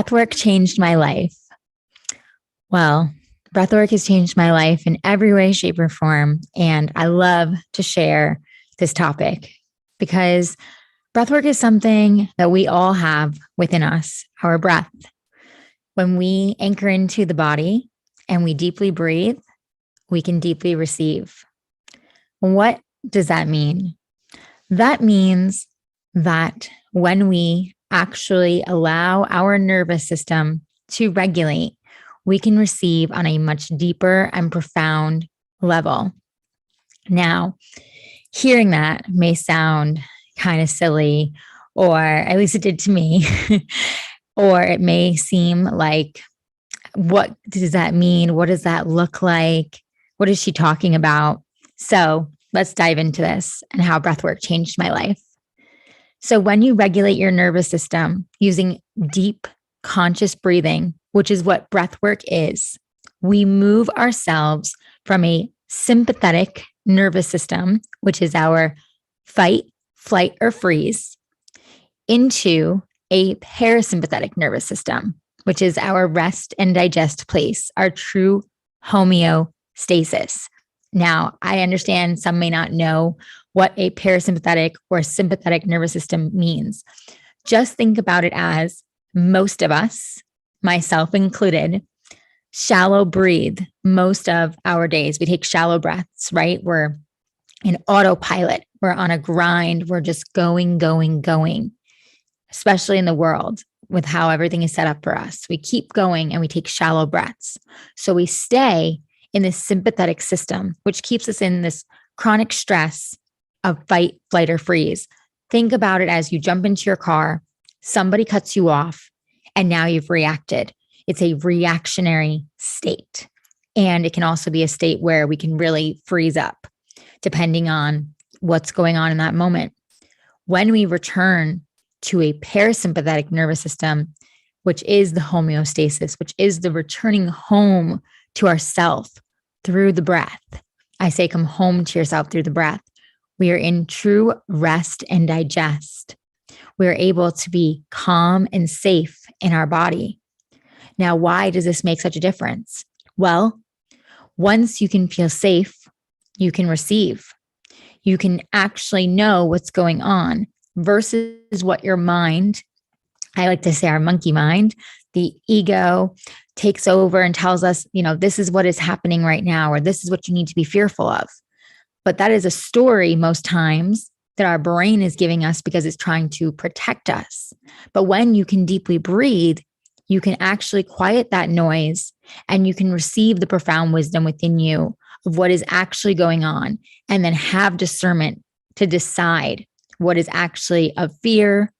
Breathwork changed my life. Well, breathwork has changed my life in every way, shape, or form. And I love to share this topic because breathwork is something that we all have within us, our breath. When we anchor into the body and we deeply breathe, we can deeply receive. What does that mean? That means that when we actually allow our nervous system to regulate, we can receive on a much deeper and profound level. Now, hearing that may sound kind of silly, or at least it did to me, or it may seem like, what does that mean? What does that look like? What is she talking about? So let's dive into this and how breathwork changed my life. So when you regulate your nervous system using deep conscious breathing, which is what breathwork is, we move ourselves from a sympathetic nervous system, which is our fight, flight, or freeze, into a parasympathetic nervous system, which is our rest and digest place, our true homeostasis. Now, I understand some may not know what a parasympathetic or sympathetic nervous system means. Just think about it as most of us, myself included, shallow breathe most of our days. We take shallow breaths, right? We're in autopilot. We're on a grind. We're just going, especially in the world with how everything is set up for us. We keep going and we take shallow breaths. So we stay in this sympathetic system, which keeps us in this chronic stress of fight, flight, or freeze. Think about it as you jump into your car, somebody cuts you off, and now you've reacted. It's a reactionary state. And it can also be a state where we can really freeze up, depending on what's going on in that moment. When we return to a parasympathetic nervous system, which is the homeostasis, which is the returning home to ourself through the breath. I say come home to yourself through the breath. We are in true rest and digest. We are able to be calm and safe in our body. Now, why does this make such a difference? Well, once you can feel safe, you can receive. You can actually know what's going on versus what your mind, I like to say our monkey mind, the ego, takes over and tells us, this is what is happening right now, or this is what you need to be fearful of. But that is a story most times that our brain is giving us because it's trying to protect us. But when you can deeply breathe, you can actually quiet that noise and you can receive the profound wisdom within you of what is actually going on, and then have discernment to decide what is actually a fear,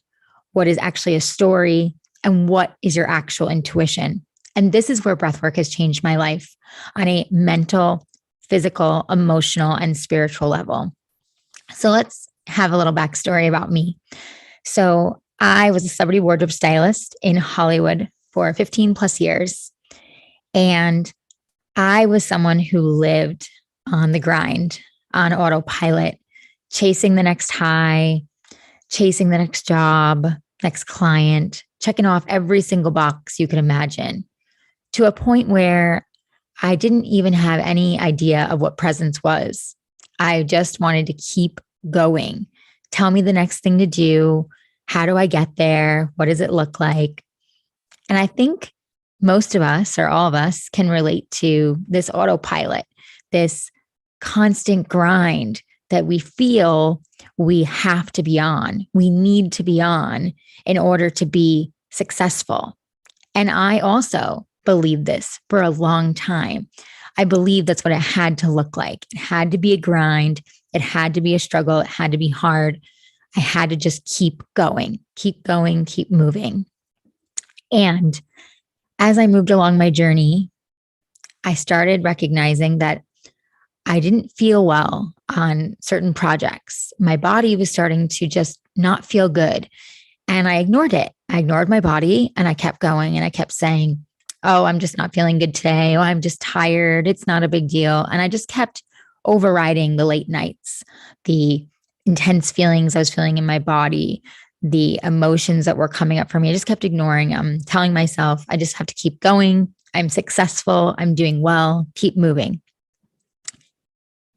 what is actually a story, and what is your actual intuition. And this is where breathwork has changed my life on a mental, physical, emotional, and spiritual level. So let's have a little backstory about me. So I was a celebrity wardrobe stylist in Hollywood for 15 plus years. And I was someone who lived on the grind, on autopilot, chasing the next high, chasing the next job, next client, checking off every single box you could imagine, to a point where I didn't even have any idea of what presence was. I just wanted to keep going. Tell me the next thing to do. How do I get there? What does it look like? And I think most of us, or all of us, can relate to this autopilot, this constant grind that we feel we have to be on, we need to be on in order to be successful. And I also believed this for a long time. I believed that's what it had to look like. It had to be a grind. It had to be a struggle. It had to be hard. I had to just keep going, keep moving. And as I moved along my journey, I started recognizing that I didn't feel well on certain projects. My body was starting to just not feel good. And I ignored it. I ignored my body and I kept going and I kept saying, oh, I'm just not feeling good today. Oh, I'm just tired. It's not a big deal. And I just kept overriding the late nights, the intense feelings I was feeling in my body, the emotions that were coming up for me. I just kept ignoring them, telling myself, I just have to keep going. I'm successful. I'm doing well. Keep moving.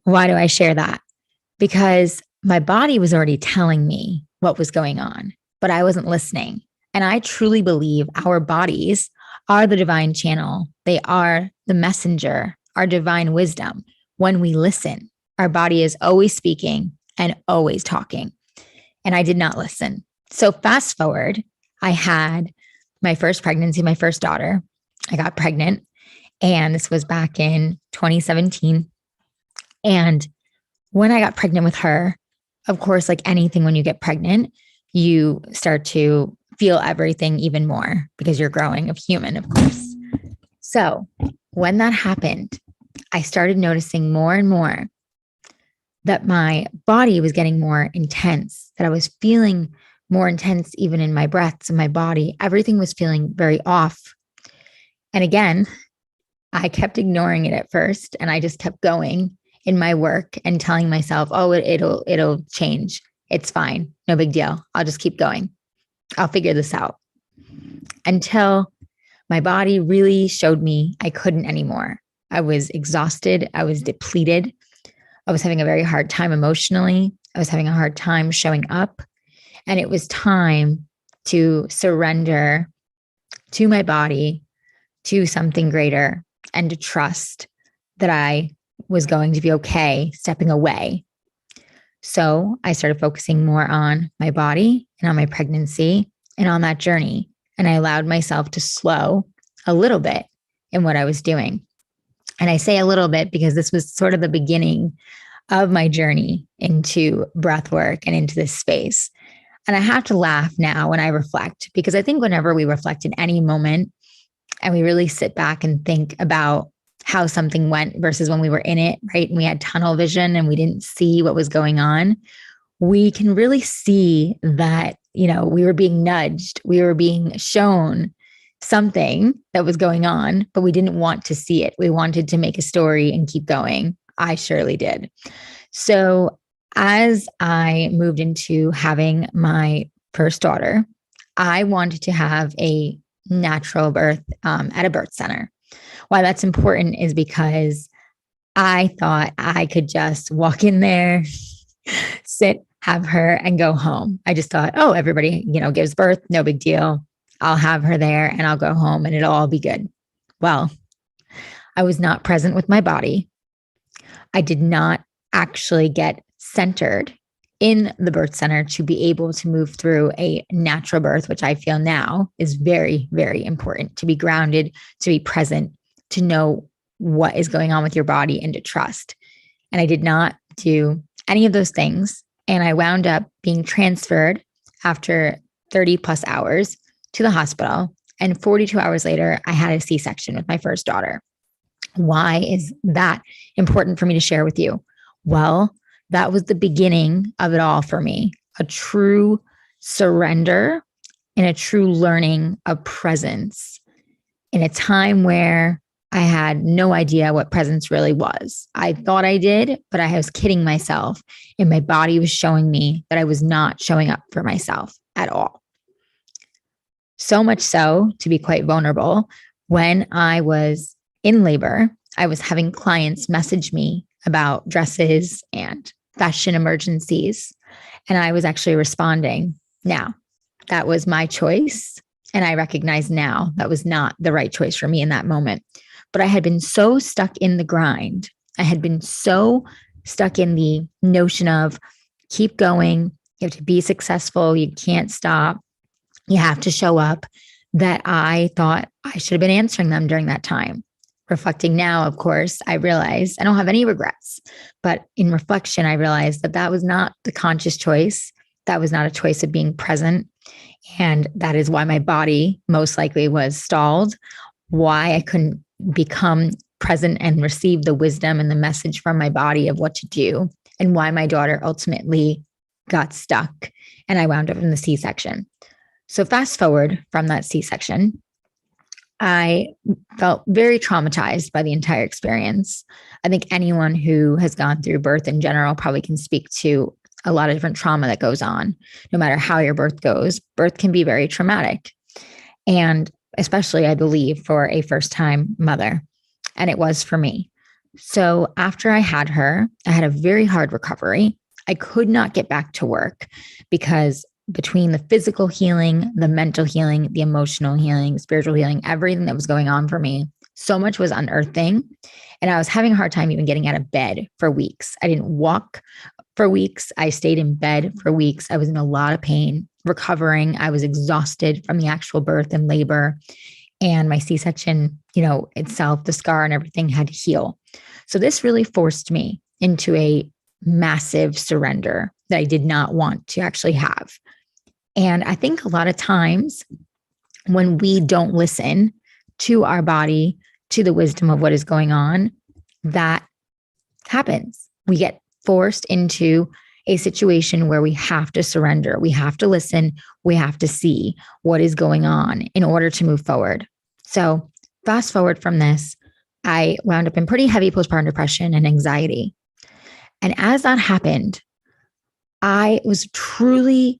Why do I share that? Because my body was already telling me what was going on, but I wasn't listening. And I truly believe our bodies are the divine channel. They are the messenger, our divine wisdom. When we listen, our body is always speaking and always talking. And I did not listen. So fast forward, I had my first pregnancy, my first daughter. I got pregnant, and this was back in 2017. And when I got pregnant with her, of course, like anything, when you get pregnant, you start to feel everything even more because you're growing a human, of course. So when that happened, I started noticing more and more that my body was getting more intense, that I was feeling more intense, even in my breaths and my body. Everything was feeling very off. And again, I kept ignoring it at first, and I just kept going in my work and telling myself, oh, it'll change. It's fine. No big deal. I'll just keep going. I'll figure this out. Until my body really showed me I couldn't anymore. I was exhausted. I was depleted. I was having a very hard time emotionally. I was having a hard time showing up. And it was time to surrender to my body, to something greater, and to trust that I was going to be okay stepping away. So I started focusing more on my body and on my pregnancy and on that journey. And I allowed myself to slow a little bit in what I was doing. And I say a little bit because this was sort of the beginning of my journey into breathwork and into this space. And I have to laugh now when I reflect, because I think whenever we reflect in any moment and we really sit back and think about how something went versus when we were in it, right? And we had tunnel vision and we didn't see what was going on. We can really see that, we were being nudged, we were being shown something that was going on, but we didn't want to see it. We wanted to make a story and keep going. I surely did. So as I moved into having my first daughter, I wanted to have a natural birth at a birth center. Why that's important is because I thought I could just walk in there, sit, have her, and go home. I just thought, oh, everybody, gives birth, no big deal. I'll have her there and I'll go home and it'll all be good. Well, I was not present with my body. I did not actually get centered in the birth center to be able to move through a natural birth, which I feel now is very, very important, to be grounded, to be present, to know what is going on with your body, and to trust. And I did not do any of those things. And I wound up being transferred after 30 plus hours to the hospital. And 42 hours later, I had a C-section with my first daughter. Why is that important for me to share with you? Well, that was the beginning of it all for me, a true surrender and a true learning of presence in a time where I had no idea what presence really was. I thought I did, but I was kidding myself, and my body was showing me that I was not showing up for myself at all. So much so, to be quite vulnerable, when I was in labor, I was having clients message me about dresses and fashion emergencies, and I was actually responding. Now, that was my choice, and I recognize now that was not the right choice for me in that moment. But I had been so stuck in the grind. I had been so stuck in the notion of keep going, you have to be successful, you can't stop, you have to show up, that I thought I should have been answering them during that time. Reflecting now, of course, I realized I don't have any regrets. But in reflection, I realized that that was not the conscious choice. That was not a choice of being present. And that is why my body most likely was stalled, why I couldn't become present and receive the wisdom and the message from my body of what to do, and why my daughter ultimately got stuck and I wound up in the C-section. So fast forward from that C-section, I felt very traumatized by the entire experience. I think anyone who has gone through birth in general probably can speak to a lot of different trauma that goes on. No matter how your birth goes, birth can be very traumatic. And especially, I believe, for a first-time mother. And it was for me. So after I had her, I had a very hard recovery. I could not get back to work because between the physical healing, the mental healing, the emotional healing, spiritual healing, everything that was going on for me, so much was unearthing. And I was having a hard time even getting out of bed for weeks. I didn't walk for weeks. I stayed in bed for weeks. I was in a lot of pain, recovering. I was exhausted from the actual birth and labor. And my C-section, itself, the scar and everything had to heal. So this really forced me into a massive surrender that I did not want to actually have. And I think a lot of times when we don't listen to our body, to the wisdom of what is going on, that happens. We get forced into a situation where we have to surrender. We have to listen. We have to see what is going on in order to move forward. So fast forward from this, I wound up in pretty heavy postpartum depression and anxiety. And as that happened, I was truly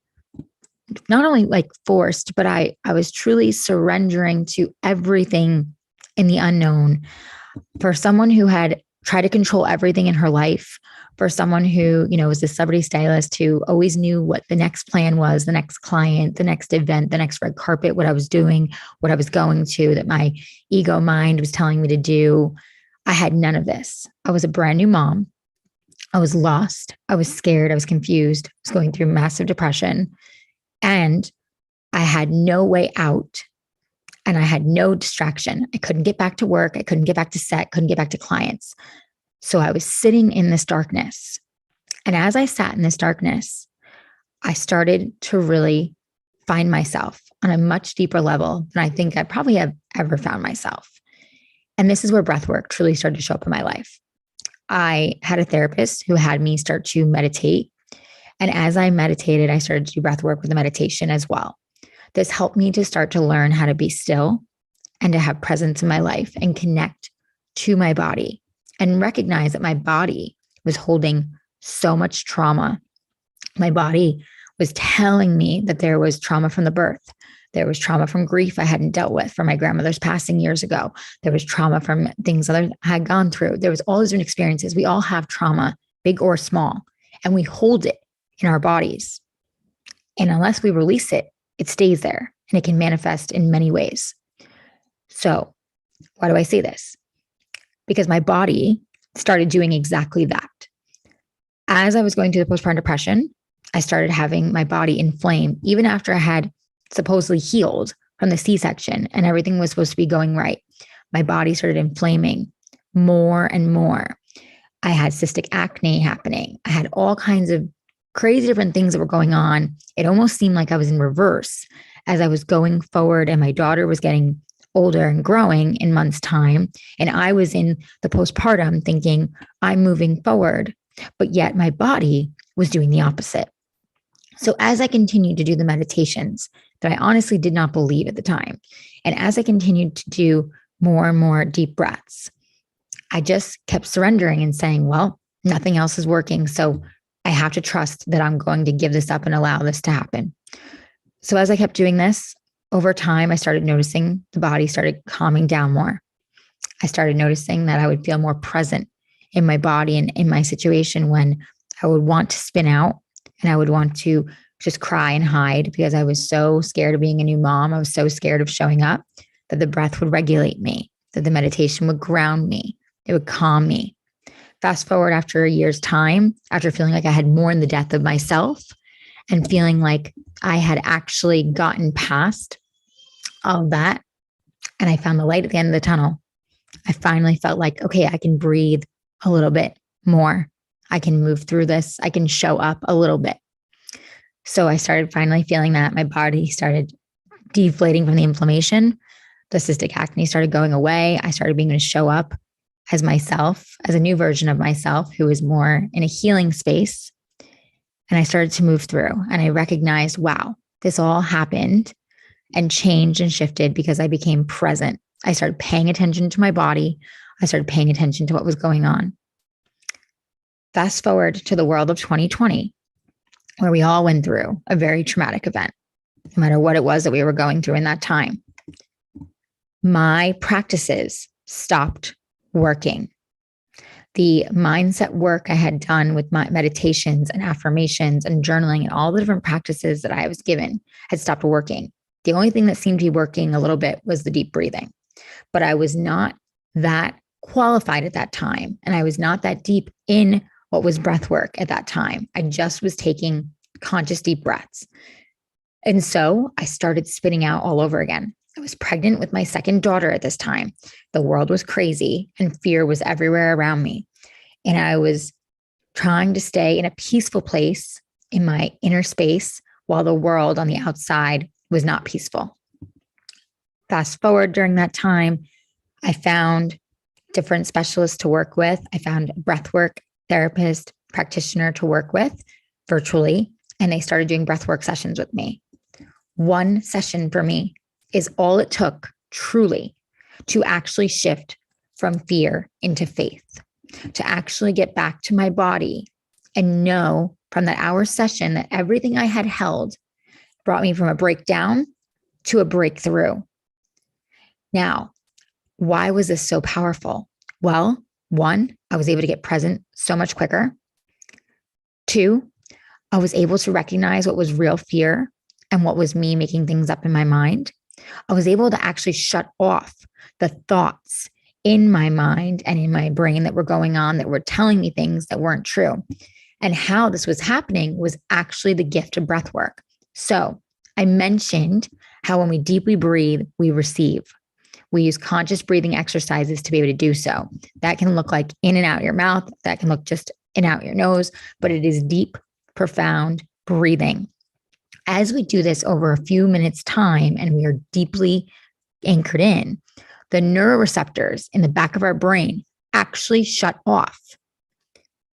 not only forced, but I was truly surrendering to everything in the unknown. For someone who had tried to control everything in her life, for someone who, was a celebrity stylist who always knew what the next plan was, the next client, the next event, the next red carpet, what I was doing, what I was going to, that my ego mind was telling me to do. I had none of this. I was a brand new mom. I was lost. I was scared. I was confused. I was going through massive depression. And I had no way out. And I had no distraction. I couldn't get back to work. I couldn't get back to set, couldn't get back to clients. So I was sitting in this darkness. And as I sat in this darkness, I started to really find myself on a much deeper level than I think I probably have ever found myself. And this is where breathwork truly started to show up in my life. I had a therapist who had me start to meditate. And as I meditated, I started to do breathwork with the meditation as well. This helped me to start to learn how to be still and to have presence in my life and connect to my body and recognize that my body was holding so much trauma. My body was telling me that there was trauma from the birth. There was trauma from grief I hadn't dealt with from my grandmother's passing years ago. There was trauma from things that I had gone through. There was all these different experiences. We all have trauma, big or small, and we hold it in our bodies. And unless we release it, it stays there and it can manifest in many ways. So why do I say this? Because my body started doing exactly that. As I was going through the postpartum depression, I started having my body inflame, even after I had supposedly healed from the C-section and everything was supposed to be going right. My body started inflaming more and more. I had cystic acne happening. I had all kinds of crazy different things that were going on. It almost seemed like I was in reverse as I was going forward, and my daughter was getting older and growing in months' time. And I was in the postpartum thinking, I'm moving forward, but yet my body was doing the opposite. So as I continued to do the meditations that I honestly did not believe at the time, and as I continued to do more and more deep breaths, I just kept surrendering and saying, well, nothing else is working. So I have to trust that I'm going to give this up and allow this to happen. So as I kept doing this, over time, I started noticing the body started calming down more. I started noticing that I would feel more present in my body and in my situation when I would want to spin out and I would want to just cry and hide because I was so scared of being a new mom. I was so scared of showing up that the breath would regulate me, that the meditation would ground me. It would calm me. Fast forward after a year's time, after feeling like I had mourned the death of myself and feeling like I had actually gotten past all of that, and I found the light at the end of the tunnel, I finally felt like, okay, I can breathe a little bit more. I can move through this. I can show up a little bit. So I started finally feeling that my body started deflating from the inflammation. The cystic acne started going away. I started being able to show up as myself, as a new version of myself who is more in a healing space. And I started to move through and I recognized, wow, this all happened and changed and shifted because I became present. I started paying attention to my body. I started paying attention to what was going on. Fast forward to the world of 2020. where we all went through a very traumatic event, no matter what it was that we were going through in that time. My practices stopped working. The mindset work I had done with my meditations and affirmations and journaling and all the different practices that I was given had stopped working. The only thing that seemed to be working a little bit was the deep breathing. But I was not that qualified at that time. And I was not that deep in what was breath work at that time. I just was taking conscious deep breaths. And so I started spinning out all over again. I was pregnant with my second daughter at this time. The world was crazy and fear was everywhere around me. And I was trying to stay in a peaceful place in my inner space while the world on the outside was not peaceful. Fast forward during that time, I found different specialists to work with. I found a breathwork therapist, practitioner to work with virtually, and they started doing breathwork sessions with me. One session for me is all it took truly to actually shift from fear into faith, to actually get back to my body and know from that hour session that everything I had held brought me from a breakdown to a breakthrough. Now, why was this so powerful? Well, one, I was able to get present so much quicker. Two, I was able to recognize what was real fear and what was me making things up in my mind. I was able to actually shut off the thoughts in my mind and in my brain that were going on, that were telling me things that weren't true. And how this was happening was actually the gift of breath work. So I mentioned how when we deeply breathe, we receive. We use conscious breathing exercises to be able to do so. That can look like in and out your mouth. That can look just in and out your nose, but it is deep, profound breathing. As we do this over a few minutes time and we are deeply anchored in, the neuroreceptors in the back of our brain actually shut off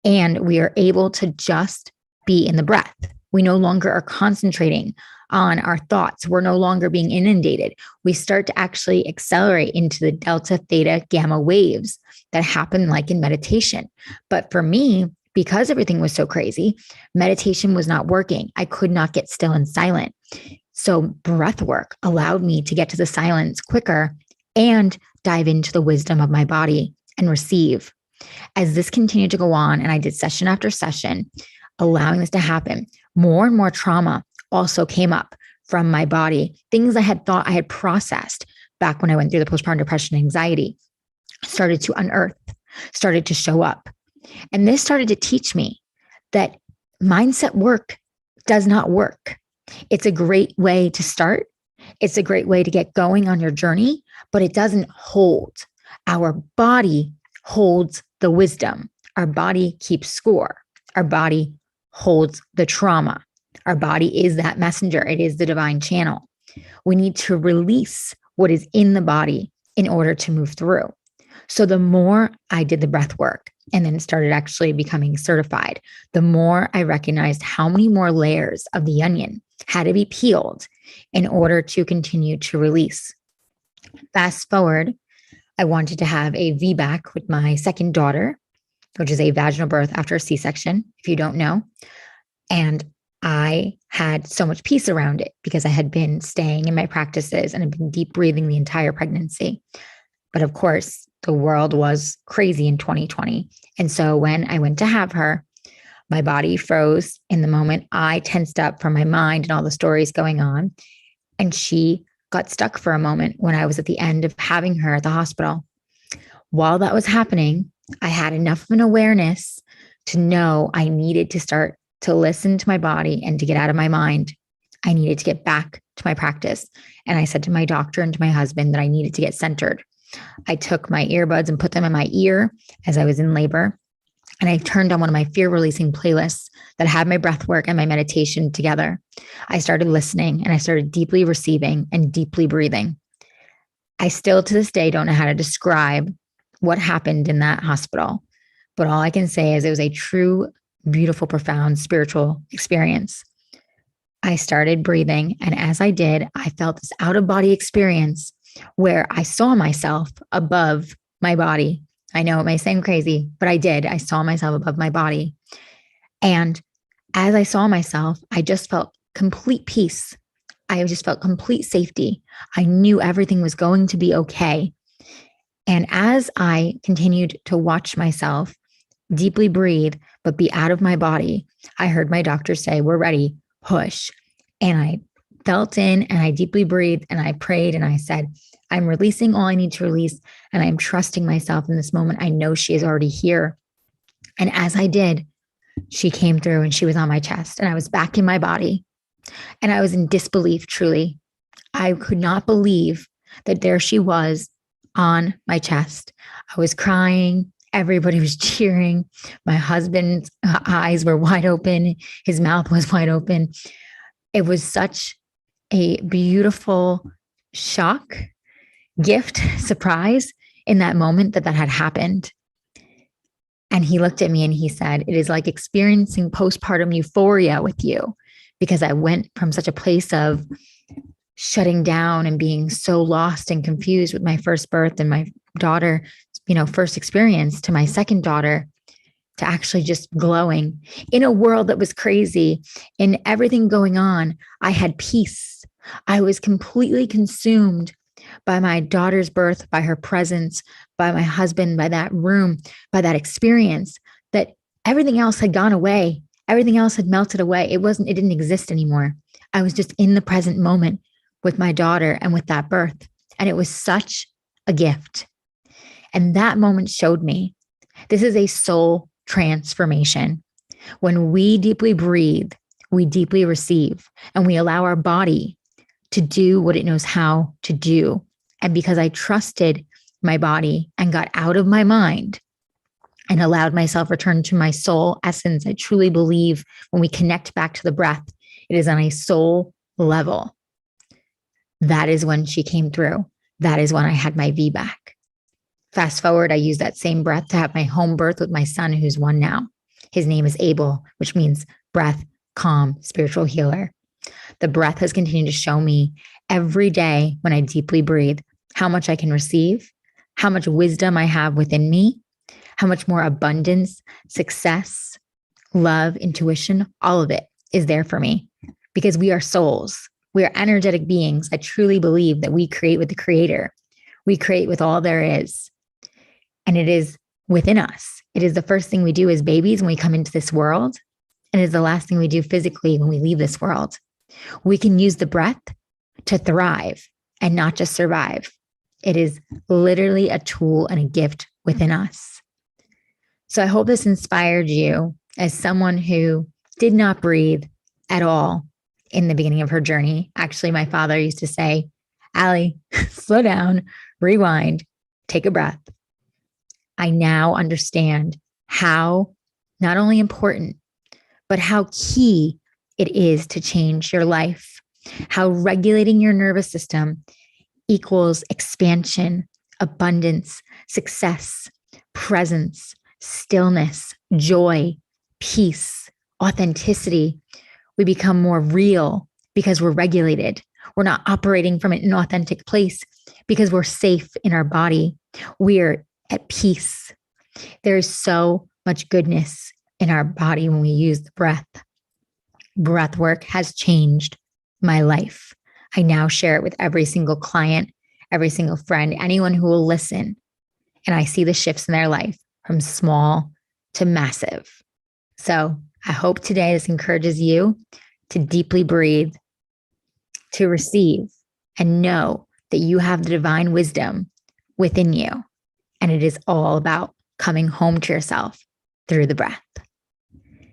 and we are able to just be in the breath. We no longer are concentrating on our thoughts. We're no longer being inundated. We start to actually accelerate into the delta, theta, gamma waves that happen like in meditation. But for me, because everything was so crazy, meditation was not working. I could not get still and silent. So breath work allowed me to get to the silence quicker and dive into the wisdom of my body and receive. As this continued to go on, and I did session after session, allowing this to happen, more and more trauma also came up from my body. Things I had thought I had processed back when I went through the postpartum depression and anxiety started to unearth, started to show up. And this started to teach me that mindset work does not work. It's a great way to start. It's a great way to get going on your journey, but it doesn't hold. Our body holds the wisdom. Our body keeps score. Our body holds the trauma. Our body is that messenger. It is the divine channel. We need to release what is in the body in order to move through. So the more I did the breath work and then started actually becoming certified, the more I recognized how many more layers of the onion had to be peeled in order to continue to release. Fast forward, I wanted to have a VBAC with my second daughter, which is a vaginal birth after a C-section, if you don't know. And I had so much peace around it because I had been staying in my practices and had been deep breathing the entire pregnancy. But of course, the world was crazy in 2020. And so when I went to have her, my body froze in the moment. I tensed up from my mind and all the stories going on. And she got stuck for a moment when I was at the end of having her at the hospital. While that was happening, I had enough of an awareness to know I needed to start to listen to my body and to get out of my mind. I needed to get back to my practice. And I said to my doctor and to my husband that I needed to get centered. I took my earbuds and put them in my ear as I was in labor. And I turned on one of my fear releasing playlists that had my breath work and my meditation together. I started listening and I started deeply receiving and deeply breathing. I still to this day don't know how to describe what happened in that hospital, but all I can say is it was a true, beautiful, profound spiritual experience. I started breathing, and as I did, I felt this out of body experience where I saw myself above my body. I know it may seem crazy, but I did. I saw myself above my body. And as I saw myself, I just felt complete peace. I just felt complete safety. I knew everything was going to be okay. And as I continued to watch myself deeply breathe, but be out of my body, I heard my doctor say, "We're ready, push." And I felt in and I deeply breathed and I prayed and I said, "I'm releasing all I need to release. And I'm trusting myself in this moment. I know she is already here." And as I did, she came through and she was on my chest and I was back in my body. And I was in disbelief, truly. I could not believe that there she was on my chest. I was crying. Everybody was cheering. My husband's eyes were wide open. His mouth was wide open. It was such a beautiful shock, gift, surprise in that moment that had happened. And he looked at me and he said, "It is like experiencing postpartum euphoria with you," because I went from such a place of shutting down and being so lost and confused with my first birth and my daughter, first experience, to my second daughter, to actually just glowing in a world that was crazy, in everything going on. I had peace. I was completely consumed by my daughter's birth, by her presence, by my husband, by that room, by that experience, that everything else had gone away. Everything else had melted away. It didn't exist anymore. I was just in the present moment with my daughter and with that birth. And it was such a gift. And that moment showed me this is a soul transformation. When we deeply breathe, we deeply receive, and we allow our body to do what it knows how to do. And because I trusted my body and got out of my mind and allowed myself return to my soul essence, I truly believe when we connect back to the breath, it is on a soul level. That is when she came through. That is when I had my V back. Fast forward, I used that same breath to have my home birth with my son, who's 1 now. His name is Abel, which means breath, calm, spiritual healer. The breath has continued to show me every day when I deeply breathe how much I can receive, how much wisdom I have within me, how much more abundance, success, love, intuition, all of it is there for me because we are souls. We are energetic beings. I truly believe that we create with the Creator. We create with all there is. And it is within us. It is the first thing we do as babies when we come into this world. And it is the last thing we do physically when we leave this world. We can use the breath to thrive and not just survive. It is literally a tool and a gift within us. So I hope this inspired you as someone who did not breathe at all in the beginning of her journey. Actually, my father used to say, "Ali, slow down, rewind, take a breath." I now understand how not only important, but how key it is to change your life, how regulating your nervous system equals expansion, abundance, success, presence, stillness, joy, peace, authenticity. We become more real because we're regulated. We're not operating from an authentic place because we're safe in our body. We're at peace. There is so much goodness in our body when we use the breath. Breathwork has changed my life. I now share it with every single client, every single friend, anyone who will listen. And I see the shifts in their life from small to massive. So I hope today this encourages you to deeply breathe, to receive, and know that you have the divine wisdom within you. And it is all about coming home to yourself through the breath.